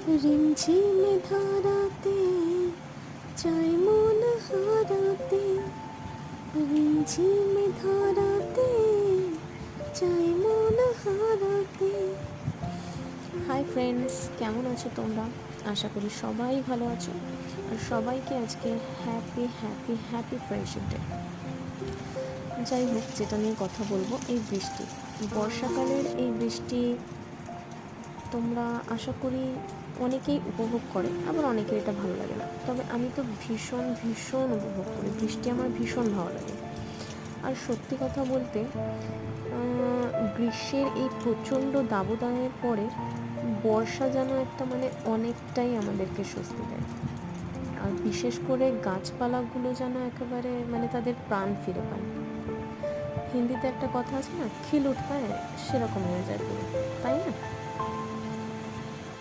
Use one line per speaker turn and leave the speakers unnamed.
রিমঝিম ধারাতে চাই মন হারাতে, রিমঝিম ধারাতে চাই মন হারাতে। হাই ফ্রেন্ডস, কেমন আছো তোমরা? আশা করি সবাই ভালো আছো আর সবাইকে আজকে happy happy happy friendship day. যাই হোক, যেটা নিয়ে কথা বলবো, এই বৃষ্টি, বর্ষাকালের এই বৃষ্টি তোমরা আশা করি অনেকেই উপভোগ করে, আবার অনেকের এটা ভালো লাগে না। তবে আমি তো ভীষণ ভীষণ উপভোগ করি, বৃষ্টি আমার ভীষণ ভালো লাগে। আর সত্যি কথা বলতে, গ্রীষ্মের এই প্রচণ্ড দাবদাহের পরে বর্ষা যেন একটা অনেকটাই আমাদেরকে স্বস্তি দেয়। আর বিশেষ করে গাছপালাগুলো যেন একেবারে তাদের প্রাণ ফিরে পায়। হিন্দিতে একটা কথা আছে না, খিল উঠপায়, সেরকম হয়ে যায় পুরো, তাই না?